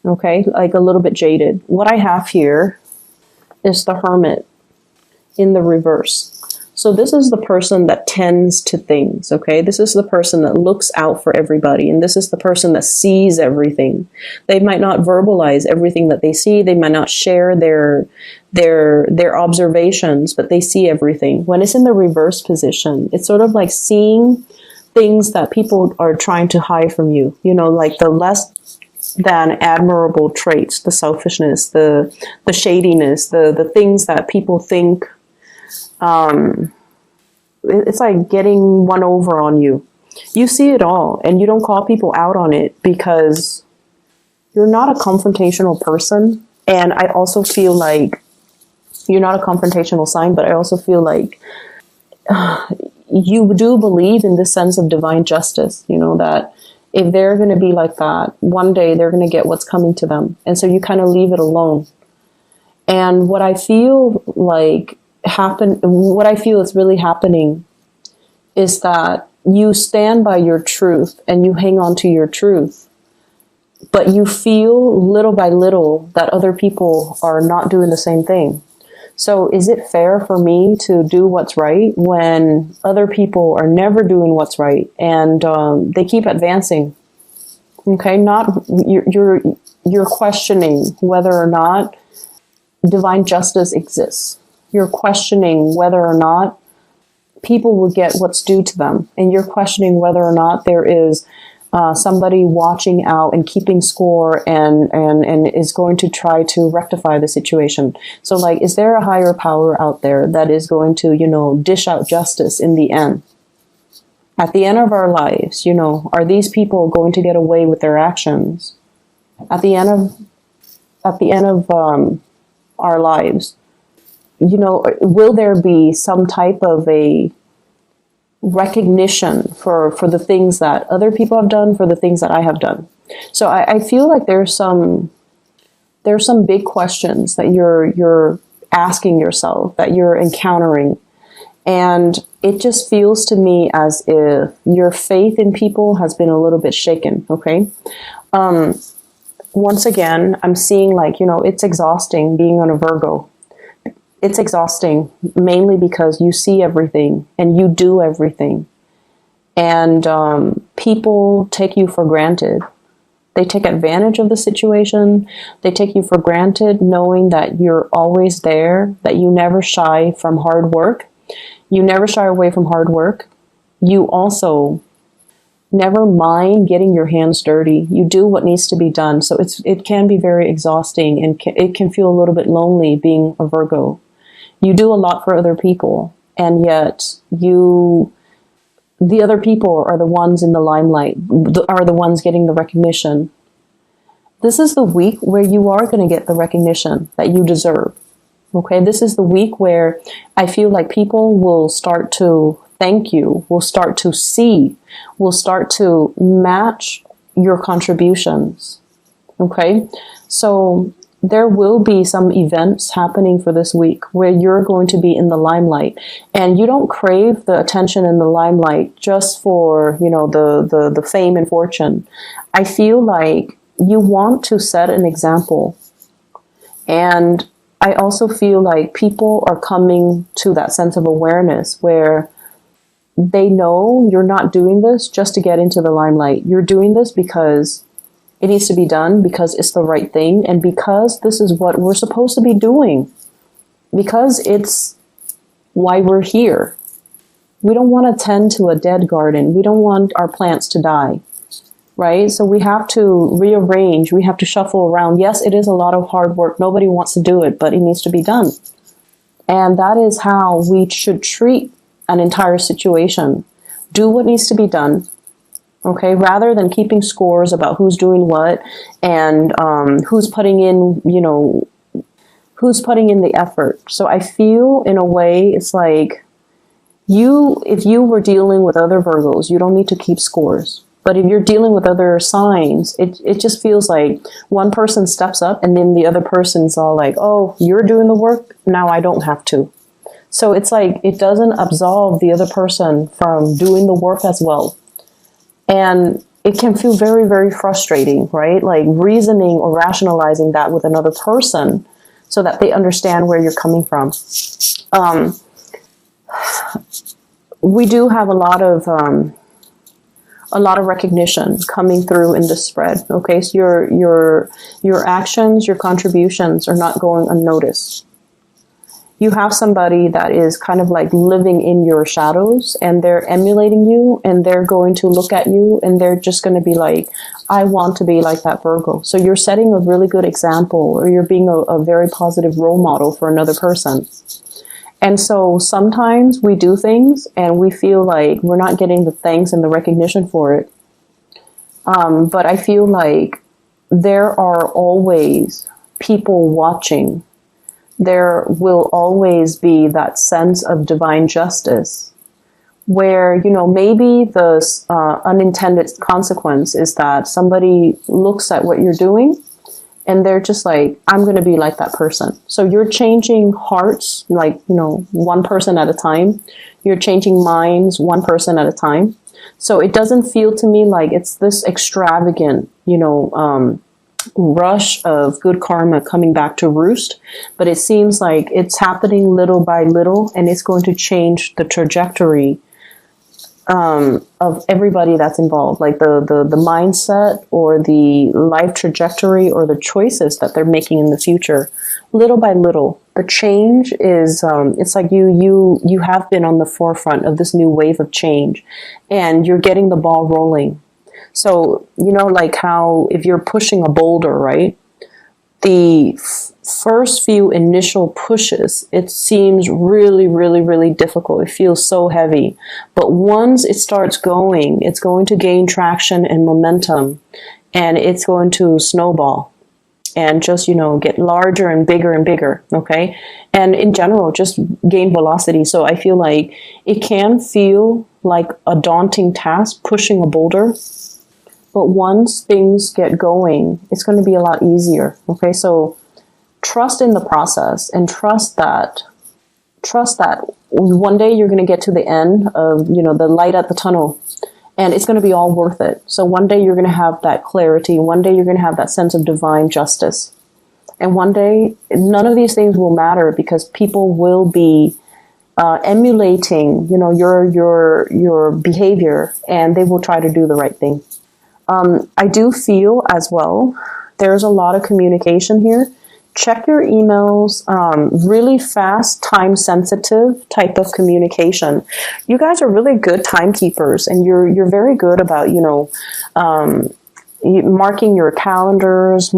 Okay, like a little bit jaded. What I have here is the Hermit in the reverse. So this is the person that tends to things, okay? This is the person that looks out for everybody, and this is the person that sees everything. They might not verbalize everything that they see. They might not share their observations, but they see everything. When it's in the reverse position, it's sort of like seeing things that people are trying to hide from you. You know, like the less than admirable traits, the selfishness, the shadiness, the things that people think. It's like getting one over on you. You see it all, and you don't call people out on it because you're not a confrontational person. And I also feel like you're not a confrontational sign, but I also feel like you do believe in this sense of divine justice, you know, that if they're going to be like that, one day they're going to get what's coming to them. And so you kind of leave it alone. And what I feel like what I feel is really happening is that you stand by your truth and you hang on to your truth, but you feel little by little that other people are not doing the same thing. So is it fair for me to do what's right when other people are never doing what's right and they keep advancing? Okay, you're questioning whether or not divine justice exists. You're questioning whether or not people will get what's due to them. And you're questioning whether or not there is somebody watching out and keeping score and is going to try to rectify the situation. So like, is there a higher power out there that is going to, you know, dish out justice in the end? At the end of our lives, you know, are these people going to get away with their actions? At the end of our lives, you know, will there be some type of a recognition for the things that other people have done, for the things that I have done? So I feel like there's some big questions that you're asking yourself, that you're encountering. And it just feels to me as if your faith in people has been a little bit shaken, okay? Once again, I'm seeing like, you know, it's exhausting being on a Virgo. It's exhausting mainly because you see everything and you do everything. And people take you for granted. They take advantage of the situation. They take you for granted knowing that you're always there, that you never shy from hard work. You never shy away from hard work. You also never mind getting your hands dirty. You do what needs to be done. So it can be very exhausting, and it can feel a little bit lonely being a Virgo. You do a lot for other people, and yet the other people are the ones in the limelight, are the ones getting the recognition. This is the week where you are going to get the recognition that you deserve. Okay, this is the week where I feel like people will start to thank you, will start to see, will start to match your contributions. Okay, so there will be some events happening for this week where you're going to be in the limelight, and you don't crave the attention in the limelight just for, you know, the fame and fortune. I feel like you want to set an example, and I also feel like people are coming to that sense of awareness where they know you're not doing this just to get into the limelight. You're doing this because it needs to be done, because it's the right thing, and because this is what we're supposed to be doing, because it's why we're here. We don't want to tend to a dead garden. We don't want our plants to die, right? So we have to rearrange. We have to shuffle around. Yes, it is a lot of hard work. Nobody wants to do it, but it needs to be done. And that is how we should treat an entire situation. Do what needs to be done. Okay, rather than keeping scores about who's doing what and who's putting in, you know, who's putting in the effort. So I feel in a way it's like if you were dealing with other Virgos, you don't need to keep scores. But if you're dealing with other signs, it just feels like one person steps up and then the other person's all like, oh, you're doing the work, now I don't have to. So it's like it doesn't absolve the other person from doing the work as well. And it can feel very, very frustrating, right? Like reasoning or rationalizing that with another person so that they understand where you're coming from. We do have a lot of recognition coming through in this spread. Okay, so your actions, your contributions are not going unnoticed. You have somebody that is kind of like living in your shadows, and they're emulating you, and they're going to look at you, and they're just going to be like, I want to be like that Virgo. So you're setting a really good example, or you're being a very positive role model for another person. And so sometimes we do things and we feel like we're not getting the thanks and the recognition for it. But I feel like there are always people watching. There will always be that sense of divine justice where, you know, maybe the unintended consequence is that somebody looks at what you're doing and they're just like, I'm going to be like that person. So you're changing hearts, like, you know, one person at a time. You're changing minds, one person at a time. So it doesn't feel to me like it's this extravagant, you know, rush of good karma coming back to roost. But it seems like it's happening little by little, and it's going to change the trajectory of everybody that's involved, like the mindset or the life trajectory or the choices that they're making in the future, little by little. The change is, it's like you have been on the forefront of this new wave of change, and you're getting the ball rolling. So, you know, like how if you're pushing a boulder, right? The first few initial pushes, it seems really, really, really difficult. It feels so heavy. But once it starts going, it's going to gain traction and momentum, and it's going to snowball and just, you know, get larger and bigger, okay? And in general, just gain velocity. So I feel like it can feel like a daunting task pushing a boulder. But once things get going, it's going to be a lot easier. Okay, so trust in the process and trust that one day you're going to get to the end of, you know, the light at the tunnel, and it's going to be all worth it. So one day you're going to have that clarity. One day you're going to have that sense of divine justice. And one day none of these things will matter because people will be emulating, you know, your behavior, and they will try to do the right thing. I do feel as well, there's a lot of communication here. Check your emails, really fast, time-sensitive type of communication. You guys are really good timekeepers, and you're very good about, you know, marking your calendars,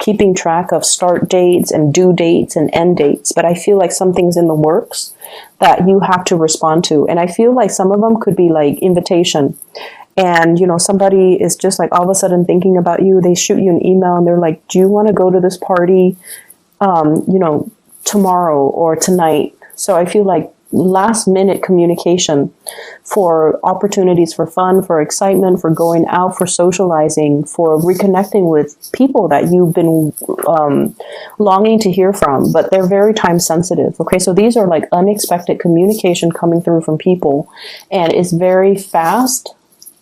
keeping track of start dates and due dates and end dates. But I feel like something's in the works that you have to respond to. And I feel like some of them could be like invitation. And, you know, somebody is just like all of a sudden thinking about you. They shoot you an email and they're like, do you want to go to this party, you know, tomorrow or tonight? So I feel like last minute communication for opportunities for fun, for excitement, for going out, for socializing, for reconnecting with people that you've been longing to hear from, but they're very time sensitive. Okay, so these are like unexpected communication coming through from people, and it's very fast.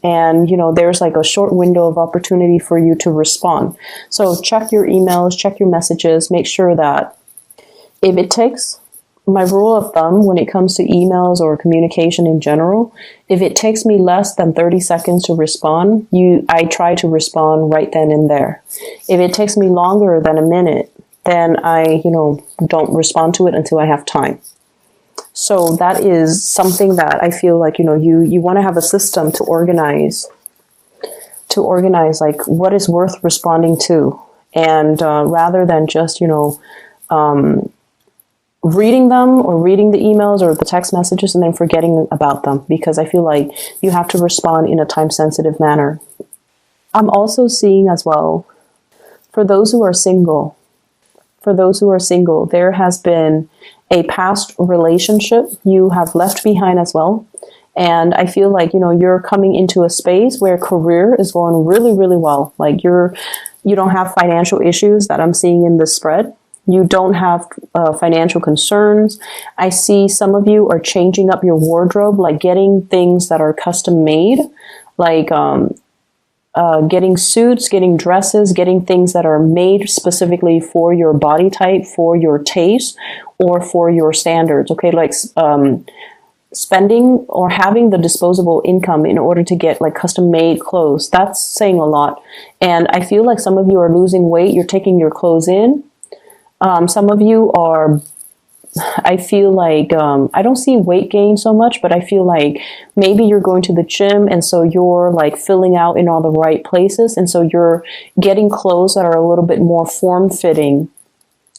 And, you know, there's like a short window of opportunity for you to respond. So check your emails, check your messages, make sure that if it takes, my rule of thumb when it comes to emails or communication in general, if it takes me less than 30 seconds to respond, I try to respond right then and there. If it takes me longer than a minute, then I, you know, don't respond to it until I have time. So that is something that I feel like, you know, you want to have a system to organize like what is worth responding to. And rather than just, you know, reading them or reading the emails or the text messages and then forgetting about them, because I feel like you have to respond in a time-sensitive manner. I'm also seeing as well, for those who are single, there has been a past relationship you have left behind as well. And I feel like, you know, you're coming into a space where career is going really, really well. Like you don't have financial issues that I'm seeing in this spread. You don't have financial concerns. I see some of you are changing up your wardrobe, like getting things that are custom made, like getting suits, getting dresses, getting things that are made specifically for your body type, for your taste, or for your standards. Okay, like spending or having the disposable income in order to get like custom made clothes. That's saying a lot. And I feel like some of you are losing weight. You're taking your clothes in. Some of you are, I feel like, I don't see weight gain so much, but I feel like maybe you're going to the gym and so you're like filling out in all the right places. And so you're getting clothes that are a little bit more form fitting.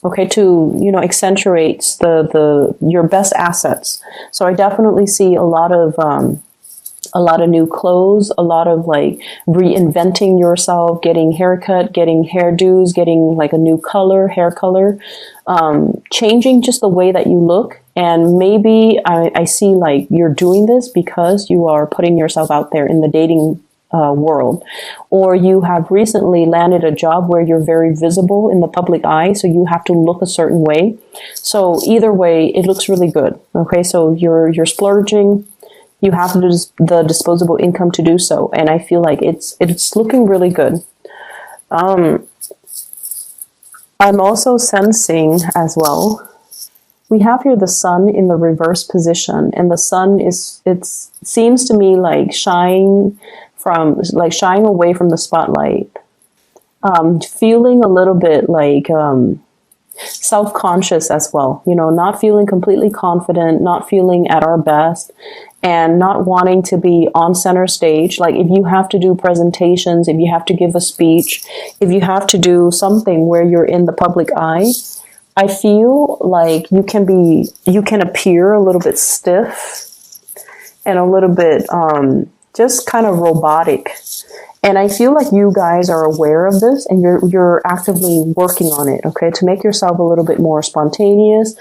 Okay, to, you know, accentuates your best assets. So I definitely see a lot of new clothes, a lot of like reinventing yourself, getting haircut, getting hairdos, getting like a new color, hair color, changing just the way that you look. And maybe I see like you're doing this because you are putting yourself out there in the dating world, or you have recently landed a job where you're very visible in the public eye, so you have to look a certain way. So either way, it looks really good. Okay, so you're splurging, you have the disposable income to do so, and I feel like it's looking really good. I'm also sensing as well, we have here the sun in the reverse position, and the sun seems to me like shying away from the spotlight, feeling a little bit like self-conscious as well, you know, not feeling completely confident, not feeling at our best, and not wanting to be on center stage. Like if you have to do presentations, if you have to give a speech, if you have to do something where you're in the public eye, I feel like you can appear a little bit stiff and a little bit just kind of robotic. And I feel like you guys are aware of this and you're actively working on it, okay, to make yourself a little bit more spontaneous.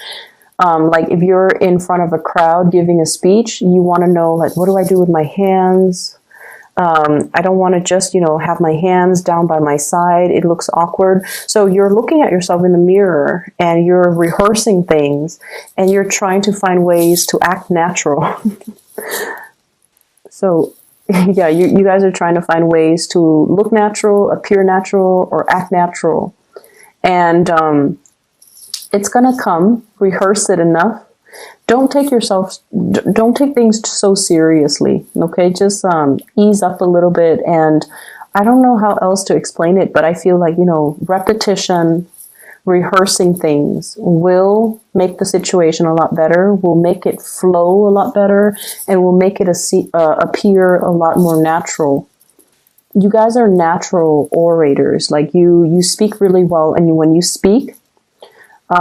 Like if you're in front of a crowd giving a speech, you want to know, like, what do I do with my hands? I don't want to just, you know, have my hands down by my side. It looks awkward. So you're looking at yourself in the mirror and you're rehearsing things and you're trying to find ways to act natural. So yeah, you guys are trying to find ways to look natural, appear natural, or act natural. And it's going to come. Rehearse it enough. Don't take things so seriously, okay? Just ease up a little bit. And I don't know how else to explain it, but I feel like, you know, repetition, rehearsing things will make the situation a lot better, will make it flow a lot better, and will make it appear a lot more natural. You guys are natural orators. Like you speak really well, and when you speak,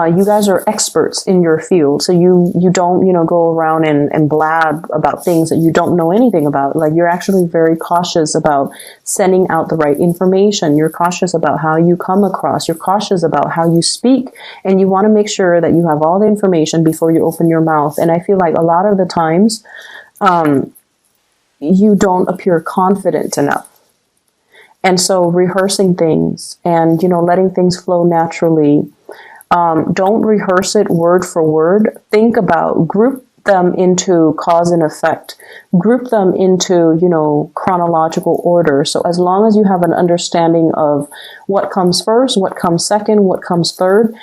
you guys are experts in your field. So you don't, you know, go around and blab about things that you don't know anything about. Like you're actually very cautious about sending out the right information. You're cautious about how you come across. You're cautious about how you speak. And you want to make sure that you have all the information before you open your mouth. And I feel like a lot of the times, you don't appear confident enough. And so rehearsing things and, you know, letting things flow naturally. Don't rehearse it word for word. Group them into cause and effect. Group them into, you know, chronological order. So as long as you have an understanding of what comes first, what comes second, what comes third,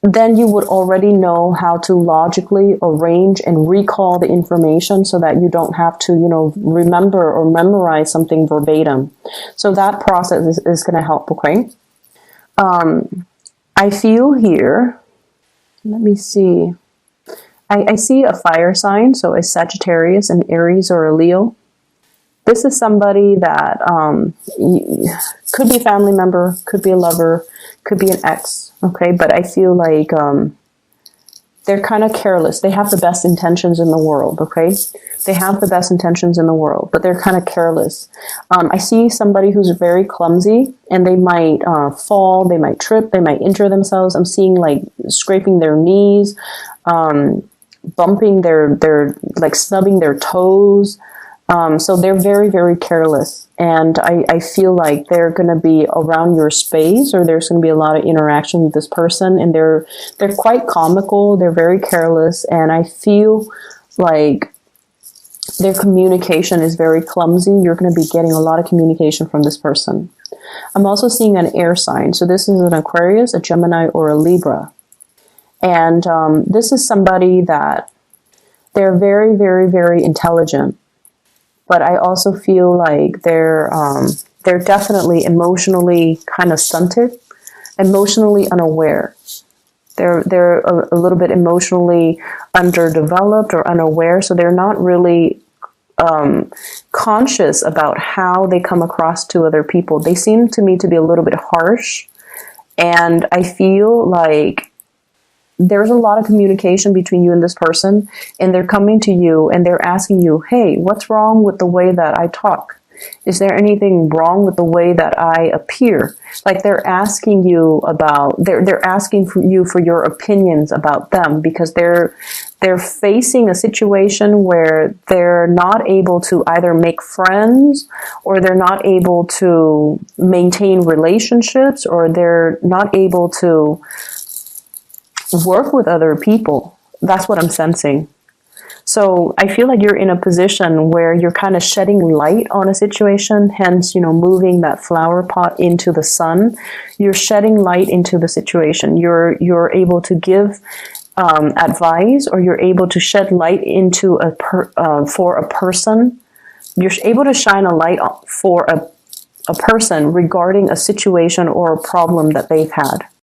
then you would already know how to logically arrange and recall the information so that you don't have to, you know, remember or memorize something verbatim. So that process is going to help, okay? I feel here, let me see, I see a fire sign, so a Sagittarius, an Aries, or a Leo. This is somebody that could be a family member, could be a lover, could be an ex, okay? But I feel like they're kind of careless. They have the best intentions in the world, okay? They have the best intentions in the world, but they're kind of careless. I see somebody who's very clumsy, and they might fall, they might trip, they might injure themselves. I'm seeing like scraping their knees, bumping their like snubbing their toes. So they're very, very careless. And I feel like they're going to be around your space, or there's going to be a lot of interaction with this person. And they're quite comical. They're very careless. And I feel like Their communication is very clumsy. You're going to be getting a lot of communication from this person. I'm also seeing an air sign. So this is an Aquarius, a Gemini, or a Libra. And this is somebody that they're very, very, very intelligent. But I also feel like they're definitely emotionally kind of stunted, emotionally unaware. They're a little bit emotionally underdeveloped or unaware, so they're not really conscious about how they come across to other people. They seem to me to be a little bit harsh, and I feel like there's a lot of communication between you and this person, and they're coming to you and they're asking you, hey, what's wrong with the way that I talk? Is there anything wrong with the way that I appear? Like they're asking you about, they're asking for you for your opinions about them, because they're facing a situation where they're not able to either make friends, or they're not able to maintain relationships, or they're not able to work with other people. That's what I'm sensing. So I feel like you're in a position where you're kind of shedding light on a situation, hence, moving that flower pot into the sun. You're shedding light into the situation. You're able to give advice, or you're able to shed light into for a person. You're able to shine a light for a person regarding a situation or a problem that they've had.